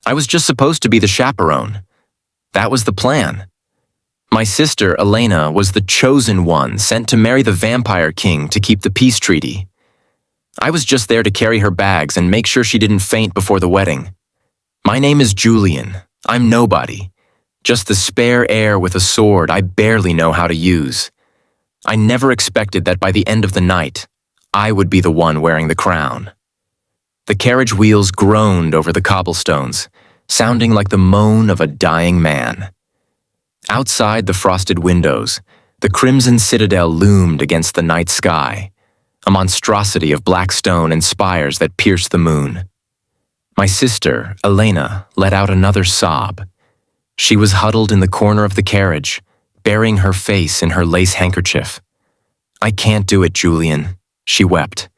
I was just supposed to be the chaperone. That was the plan. My sister, Elena, was the chosen one sent to marry the vampire king to keep the peace treaty. I was just there to carry her bags and make sure she didn't faint before the wedding. My name is Julian. I'm nobody. Just the spare heir with a sword I barely know how to use. I never expected that by the end of the night, I would be the one wearing the crown. The carriage wheels groaned over the cobblestones, sounding like the moan of a dying man. Outside the frosted windows, the Crimson Citadel loomed against the night sky, a monstrosity of black stone and spires that pierced the moon. My sister, Elena, let out another sob. She was huddled in the corner of the carriage, burying her face in her lace handkerchief. "I can't do it, Julian," she wept.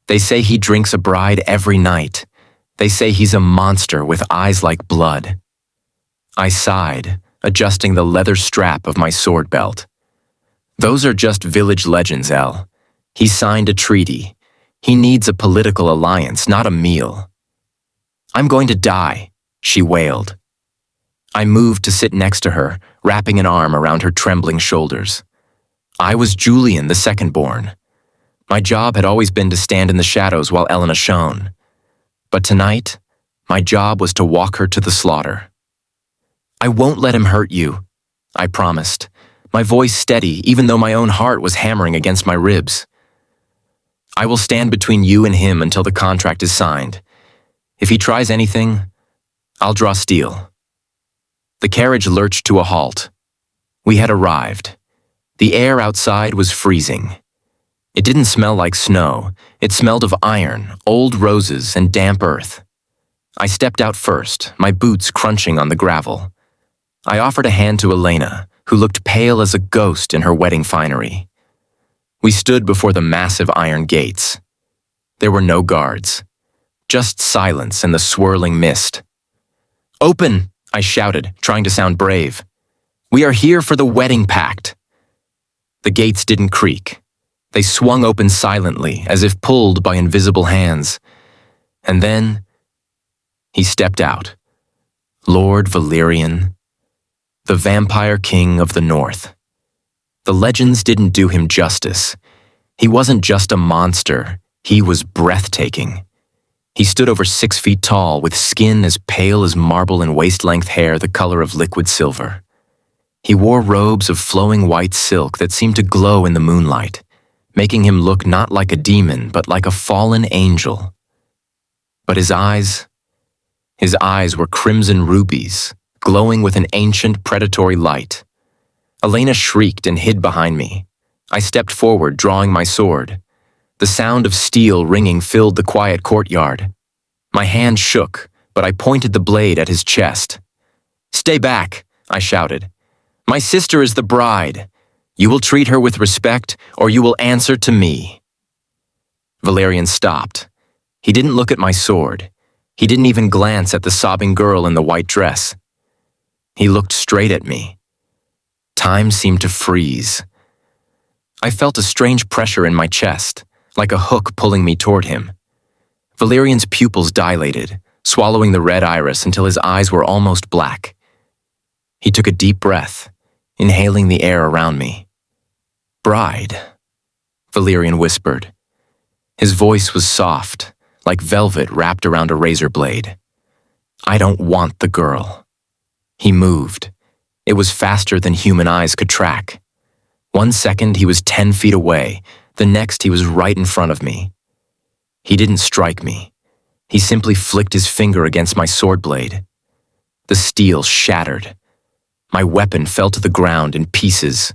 "They say he drinks a bride every night. They say he's a monster with eyes like blood." I sighed, adjusting the leather strap of my sword belt. "Those are just village legends, Elle. He signed a treaty. He needs a political alliance, not a meal." "I'm going to die," she wailed. I moved to sit next to her, wrapping an arm around her trembling shoulders. I was Julian, the second-born. My job had always been to stand in the shadows while Elena shone. But tonight, my job was to walk her to the slaughter. "I won't let him hurt you," I promised, my voice steady even though my own heart was hammering against my ribs. "I will stand between you and him until the contract is signed. If he tries anything, I'll draw steel." The carriage lurched to a halt. We had arrived. The air outside was freezing. It didn't smell like snow. It smelled of iron, old roses, and damp earth. I stepped out first, my boots crunching on the gravel. I offered a hand to Elena, who looked pale as a ghost in her wedding finery. We stood before the massive iron gates. There were no guards, just silence and the swirling mist. "Open!" I shouted, trying to sound brave. "We are here for the wedding pact." The gates didn't creak. They swung open silently, as if pulled by invisible hands. And then, he stepped out. Lord Valerian, the vampire king of the north. The legends didn't do him justice. He wasn't just a monster, he was breathtaking. He stood over 6 feet tall, with skin as pale as marble and waist-length hair the color of liquid silver. He wore robes of flowing white silk that seemed to glow in the moonlight, making him look not like a demon, but like a fallen angel. But his eyes were crimson rubies, glowing with an ancient predatory light. Elena shrieked and hid behind me. I stepped forward, drawing my sword. The sound of steel ringing filled the quiet courtyard. My hand shook, but I pointed the blade at his chest. "Stay back," I shouted. "My sister is the bride. You will treat her with respect, or you will answer to me." Valerian stopped. He didn't look at my sword. He didn't even glance at the sobbing girl in the white dress. He looked straight at me. Time seemed to freeze. I felt a strange pressure in my chest, like a hook pulling me toward him. Valerian's pupils dilated, swallowing the red iris until his eyes were almost black. He took a deep breath, inhaling the air around me. "Bride," Valerian whispered. His voice was soft, like velvet wrapped around a razor blade. "I don't want the girl." He moved. It was faster than human eyes could track. 1 second he was 10 feet away, the next he was right in front of me. He didn't strike me. He simply flicked his finger against my sword blade. The steel shattered. My weapon fell to the ground in pieces.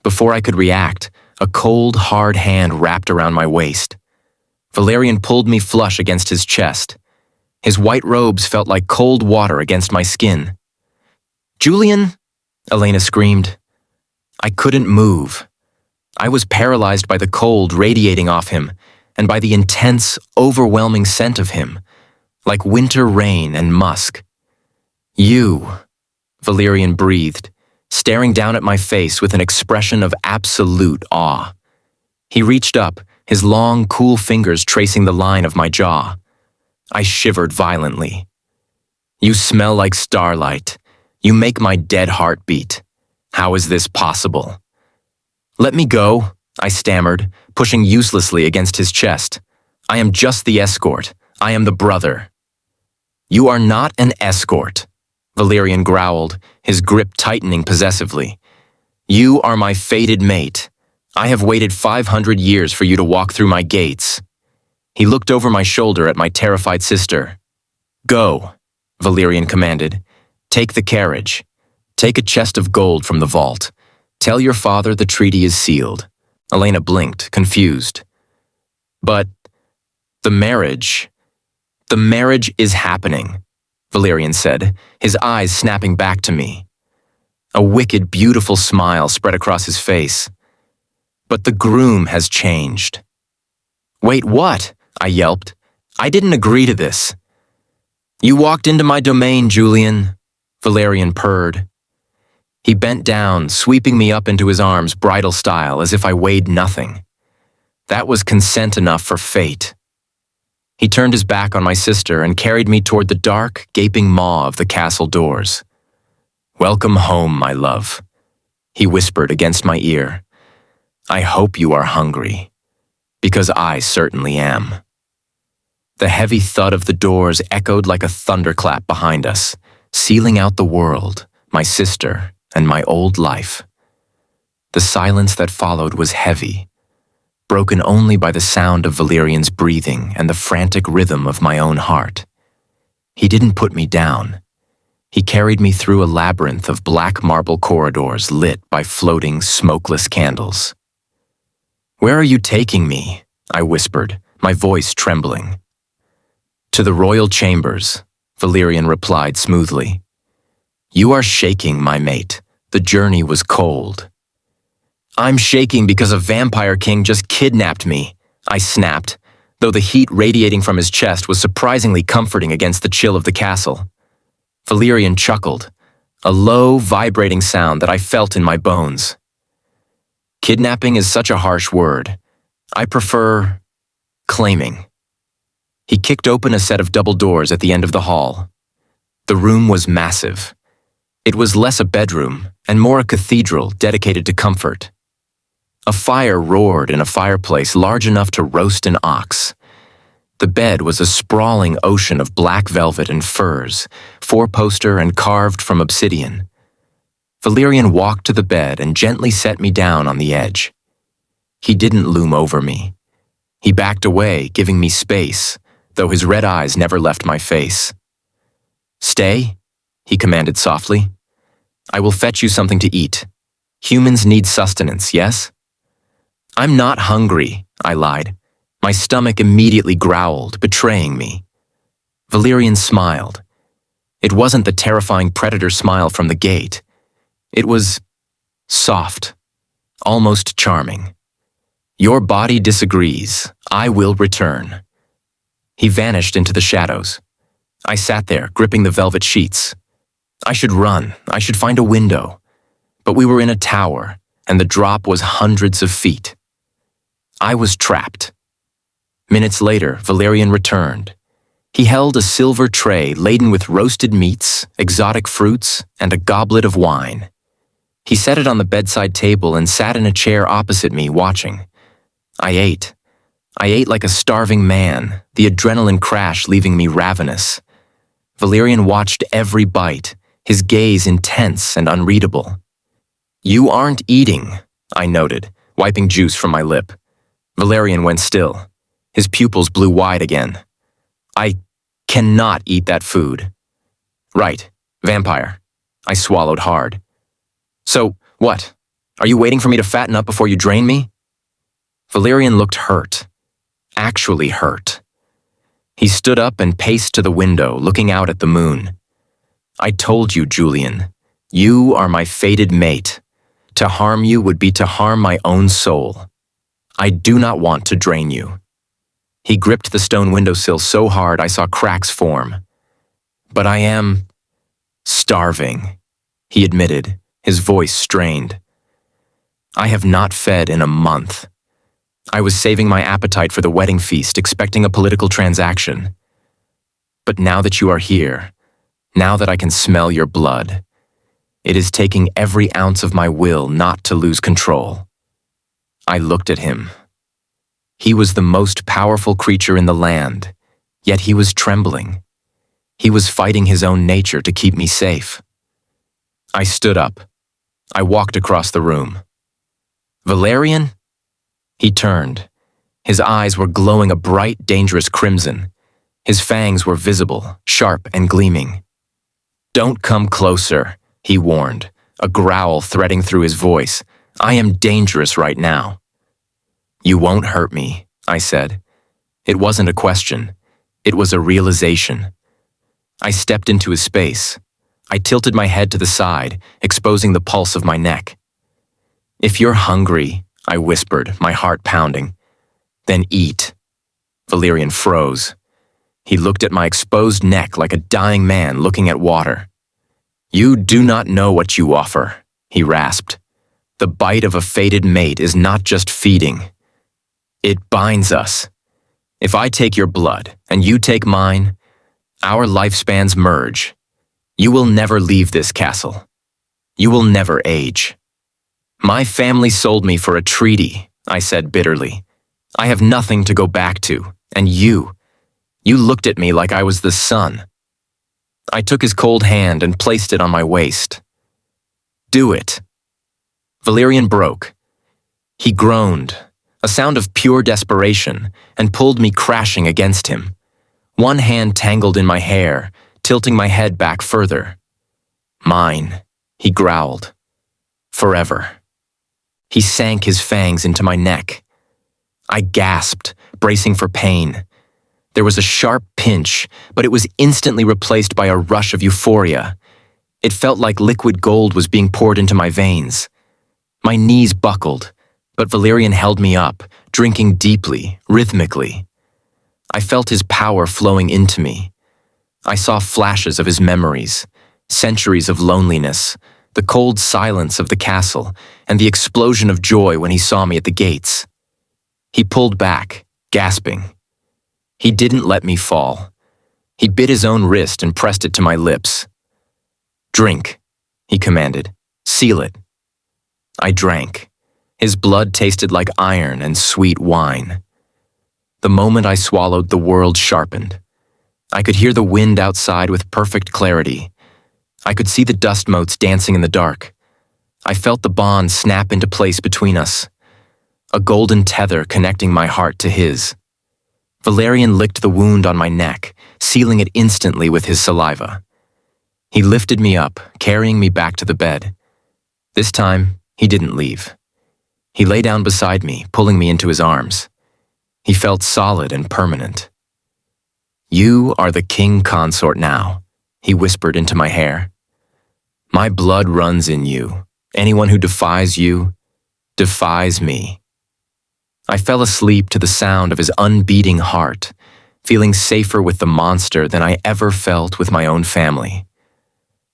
Before I could react, a cold, hard hand wrapped around my waist. Valerian pulled me flush against his chest. His white robes felt like cold water against my skin. "Julian!" Elena screamed. I couldn't move. I was paralyzed by the cold radiating off him, and by the intense, overwhelming scent of him, like winter rain and musk. "You," Valerian breathed, staring down at my face with an expression of absolute awe. He reached up, his long, cool fingers tracing the line of my jaw. I shivered violently. You smell like starlight. You make my dead heart beat. How is this possible? Let me go, I stammered, pushing uselessly against his chest. I am just the escort. I am the brother. You are not an escort, Valerian growled, his grip tightening possessively. You are my fated mate. I have waited 500 years for you to walk through my gates. He looked over my shoulder at my terrified sister. Go, Valerian commanded. Take the carriage. Take a chest of gold from the vault. Tell your father the treaty is sealed. Aelena blinked, confused. But the marriage is happening, Valerian said, his eyes snapping back to me. A wicked, beautiful smile spread across his face. But the groom has changed. Wait, what? I yelped. I didn't agree to this. You walked into my domain, Julian, Valerian purred. He bent down, sweeping me up into his arms bridal style as if I weighed nothing. That was consent enough for fate. He turned his back on my sister and carried me toward the dark, gaping maw of the castle doors. Welcome home, my love, he whispered against my ear. I hope you are hungry, because I certainly am. The heavy thud of the doors echoed like a thunderclap behind us, sealing out the world, my sister, and my old life. The silence that followed was heavy, broken only by the sound of Valerian's breathing and the frantic rhythm of my own heart. He didn't put me down. He carried me through a labyrinth of black marble corridors lit by floating, smokeless candles. Where are you taking me? I whispered, my voice trembling. To the royal chambers, Valerian replied smoothly. You are shaking, my mate. The journey was cold. I'm shaking because a vampire king just kidnapped me, I snapped, though the heat radiating from his chest was surprisingly comforting against the chill of the castle. Valerian chuckled, a low, vibrating sound that I felt in my bones. Kidnapping is such a harsh word. I prefer claiming. He kicked open a set of double doors at the end of the hall. The room was massive. It was less a bedroom and more a cathedral dedicated to comfort. A fire roared in a fireplace large enough to roast an ox. The bed was a sprawling ocean of black velvet and furs, four-poster and carved from obsidian. Valerian walked to the bed and gently set me down on the edge. He didn't loom over me. He backed away, giving me space, though his red eyes never left my face. Stay, he commanded softly. I will fetch you something to eat. Humans need sustenance, yes? I'm not hungry, I lied. My stomach immediately growled, betraying me. Valerian smiled. It wasn't the terrifying predator smile from the gate. It was soft, almost charming. Your body disagrees. I will return. He vanished into the shadows. I sat there, gripping the velvet sheets. I should run. I should find a window. But we were in a tower, and the drop was hundreds of feet. I was trapped. Minutes later, Valerian returned. He held a silver tray laden with roasted meats, exotic fruits, and a goblet of wine. He set it on the bedside table and sat in a chair opposite me, watching. I ate. I ate like a starving man, the adrenaline crash leaving me ravenous. Valerian watched every bite, his gaze intense and unreadable. You aren't eating, I noted, wiping juice from my lip. Valerian went still. His pupils blew wide again. I cannot eat that food. Right, vampire. I swallowed hard. So, what? Are you waiting for me to fatten up before you drain me? Valerian looked hurt. Actually hurt. He stood up and paced to the window, looking out at the moon. I told you, Julian. You are my fated mate. To harm you would be to harm my own soul. I do not want to drain you. He gripped the stone windowsill so hard I saw cracks form. But I am starving, he admitted, his voice strained. I have not fed in a month. I was saving my appetite for the wedding feast, expecting a political transaction. But now that you are here, now that I can smell your blood. It is taking every ounce of my will not to lose control." I looked at him. He was the most powerful creature in the land, yet he was trembling. He was fighting his own nature to keep me safe. I stood up. I walked across the room. "Valerian?" He turned. His eyes were glowing a bright, dangerous crimson. His fangs were visible, sharp and gleaming. "Don't come closer," he warned, a growl threading through his voice. "I am dangerous right now." "You won't hurt me," I said. It wasn't a question. It was a realization. I stepped into his space. I tilted my head to the side, exposing the pulse of my neck. "If you're hungry," I whispered, my heart pounding, "then eat." Valerian froze. He looked at my exposed neck like a dying man looking at water. "You do not know what you offer," he rasped. "The bite of a fated mate is not just feeding. It binds us. If I take your blood and you take mine, our lifespans merge. You will never leave this castle. You will never age." "My family sold me for a treaty," I said bitterly. "I have nothing to go back to, and you looked at me like I was the sun." I took his cold hand and placed it on my waist. "Do it." Valerian broke. He groaned, a sound of pure desperation, and pulled me crashing against him. One hand tangled in my hair, tilting my head back further. "Mine," he growled. "Forever." He sank his fangs into my neck. I gasped, bracing for pain. There was a sharp pinch, but it was instantly replaced by a rush of euphoria. It felt like liquid gold was being poured into my veins. My knees buckled, but Valerian held me up, drinking deeply, rhythmically. I felt his power flowing into me. I saw flashes of his memories, centuries of loneliness, the cold silence of the castle, and the explosion of joy when he saw me at the gates. He pulled back, gasping. He didn't let me fall. He bit his own wrist and pressed it to my lips. "Drink," he commanded. "Seal it." I drank. His blood tasted like iron and sweet wine. The moment I swallowed, the world sharpened. I could hear the wind outside with perfect clarity. I could see the dust motes dancing in the dark. I felt the bond snap into place between us, a golden tether connecting my heart to his. Valerian licked the wound on my neck, sealing it instantly with his saliva. He lifted me up, carrying me back to the bed. This time, he didn't leave. He lay down beside me, pulling me into his arms. He felt solid and permanent. "You are the king consort now," he whispered into my hair. "My blood runs in you. Anyone who defies you, defies me." I fell asleep to the sound of his unbeating heart, feeling safer with the monster than I ever felt with my own family.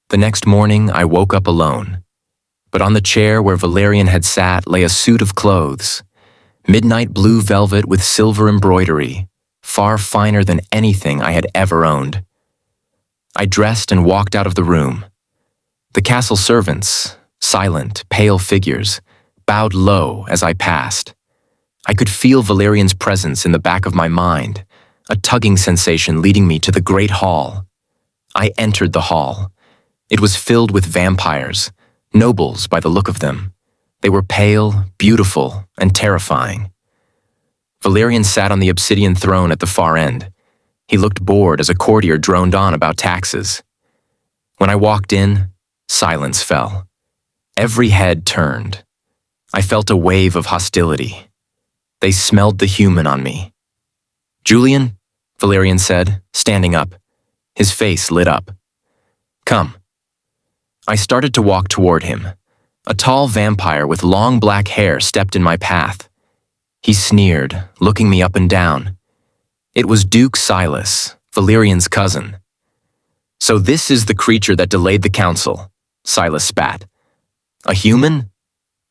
The next morning, I woke up alone. But on the chair where Valerian had sat lay a suit of clothes, midnight blue velvet with silver embroidery, far finer than anything I had ever owned. I dressed and walked out of the room. The castle servants, silent, pale figures, bowed low as I passed. I could feel Valerian's presence in the back of my mind, a tugging sensation leading me to the great hall. I entered the hall. It was filled with vampires, nobles by the look of them. They were pale, beautiful, and terrifying. Valerian sat on the obsidian throne at the far end. He looked bored as a courtier droned on about taxes. When I walked in, silence fell. Every head turned. I felt a wave of hostility. They smelled the human on me. "Julian," Valerian said, standing up. His face lit up. "Come." I started to walk toward him. A tall vampire with long black hair stepped in my path. He sneered, looking me up and down. It was Duke Silas, Valerian's cousin. "So this is the creature that delayed the council," Silas spat. "A human?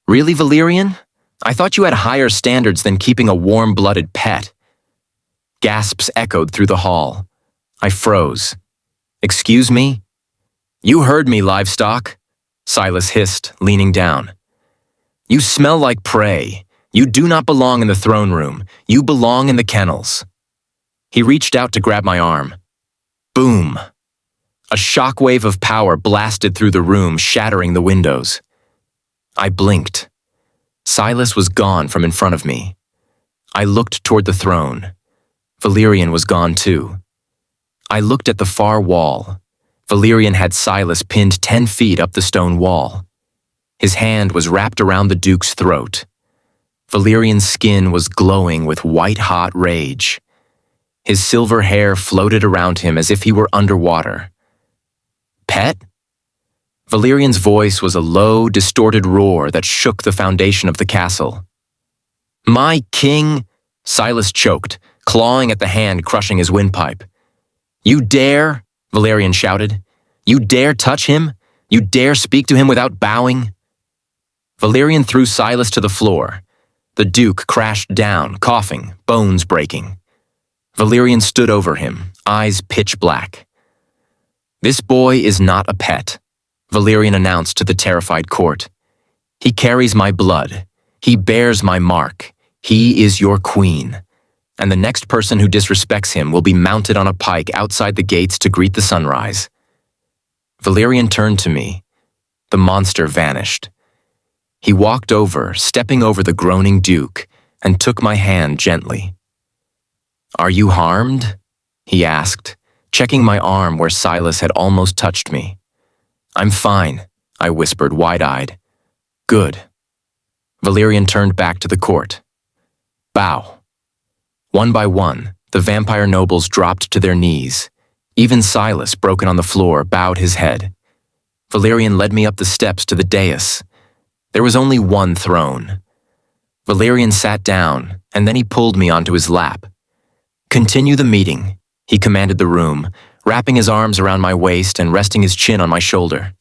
Really, Valerian? I thought you had higher standards than keeping a warm-blooded pet." Gasps echoed through the hall. I froze. "Excuse me?" You heard me, livestock, Silas hissed, leaning down. You smell like prey. You do not belong in the throne room. You belong in the kennels. He reached out to grab my arm. Boom! A shockwave of power blasted through the room, shattering the windows. I blinked. Silas was gone from in front of me. I looked toward the throne. Valerian was gone too. I looked at the far wall. Valerian had Silas pinned 10 feet up the stone wall. His hand was wrapped around the Duke's throat. Valerian's skin was glowing with white-hot rage. His silver hair floated around him as if he were underwater. Pet? Valerian's voice was a low, distorted roar that shook the foundation of the castle. My king? Silas choked, clawing at the hand crushing his windpipe. You dare? Valerian shouted. You dare touch him? You dare speak to him without bowing? Valerian threw Silas to the floor. The Duke crashed down, coughing, bones breaking. Valerian stood over him, eyes pitch black. This boy is not a pet, Valerian announced to the terrified court. He carries my blood. He bears my mark. He is your queen. And the next person who disrespects him will be mounted on a pike outside the gates to greet the sunrise. Valerian turned to me. The monster vanished. He walked over, stepping over the groaning Duke, and took my hand gently. Are you harmed? He asked, checking my arm where Silas had almost touched me. I'm fine, I whispered, wide-eyed. Good. Valerian turned back to the court. Bow. One by one, the vampire nobles dropped to their knees. Even Silas, broken on the floor, bowed his head. Valerian led me up the steps to the dais. There was only one throne. Valerian sat down, and then he pulled me onto his lap. Continue the meeting, he commanded the room, wrapping his arms around my waist and resting his chin on my shoulder.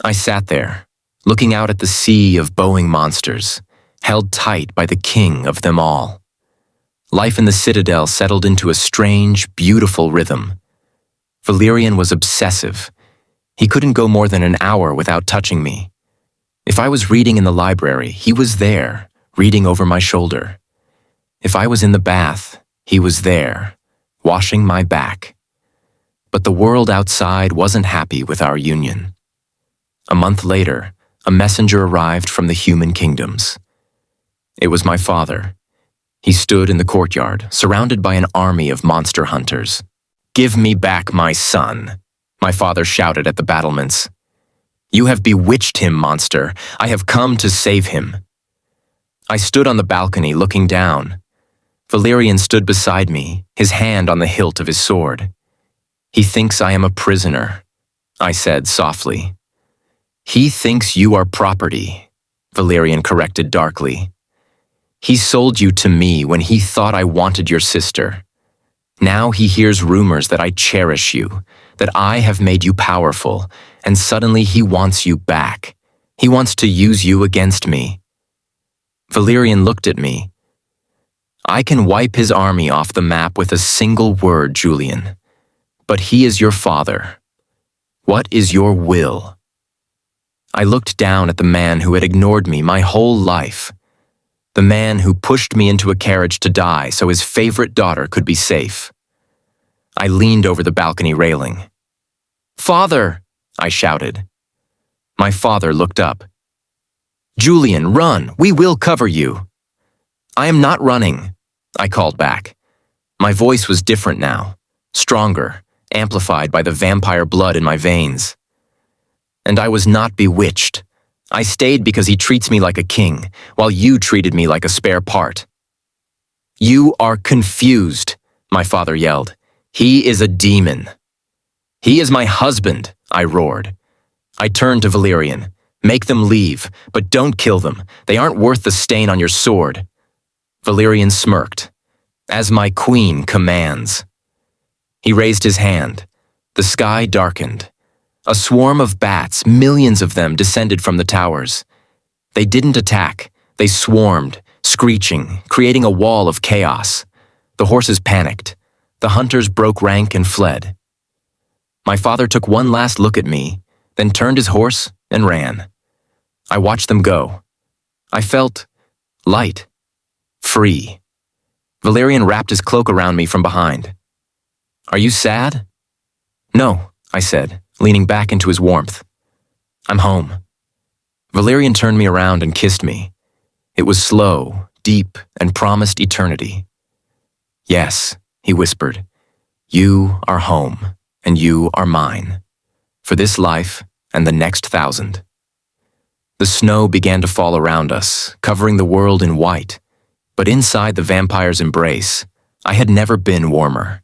I sat there, looking out at the sea of bowing monsters, held tight by the king of them all. Life in the Citadel settled into a strange, beautiful rhythm. Valerian was obsessive. He couldn't go more than an hour without touching me. If I was reading in the library, he was there, reading over my shoulder. If I was in the bath, he was there, washing my back. But the world outside wasn't happy with our union. A month later, a messenger arrived from the human kingdoms. It was my father. He stood in the courtyard, surrounded by an army of monster hunters. Give me back my son, my father shouted at the battlements. You have bewitched him, monster. I have come to save him. I stood on the balcony looking down. Valerian stood beside me, his hand on the hilt of his sword. He thinks I am a prisoner, I said softly. He thinks you are property, Valerian corrected darkly. He sold you to me when he thought I wanted your sister. Now he hears rumors that I cherish you, that I have made you powerful, and suddenly he wants you back. He wants to use you against me. Valerian looked at me. I can wipe his army off the map with a single word, Julian. But he is your father. What is your will? I looked down at the man who had ignored me my whole life. The man who pushed me into a carriage to die so his favorite daughter could be safe. I leaned over the balcony railing. Father, I shouted. My father looked up. Julian, run, we will cover you. I am not running, I called back. My voice was different now, stronger, amplified by the vampire blood in my veins. And I was not bewitched. I stayed because he treats me like a king, while you treated me like a spare part. You are confused, my father yelled. He is a demon. He is my husband, I roared. I turned to Valerian. Make them leave, but don't kill them. They aren't worth the stain on your sword. Valerian smirked. As my queen commands. He raised his hand. The sky darkened. A swarm of bats, millions of them, descended from the towers. They didn't attack. They swarmed, screeching, creating a wall of chaos. The horses panicked. The hunters broke rank and fled. My father took one last look at me, then turned his horse and ran. I watched them go. I felt light, free. Valerian wrapped his cloak around me from behind. "Are you sad?" "No," I said, leaning back into his warmth. "I'm home." Valerian turned me around and kissed me. It was slow, deep, and promised eternity. "Yes," he whispered, "you are home, and you are mine, for this life and the next 1,000. The snow began to fall around us, covering the world in white, but inside the vampire's embrace, I had never been warmer.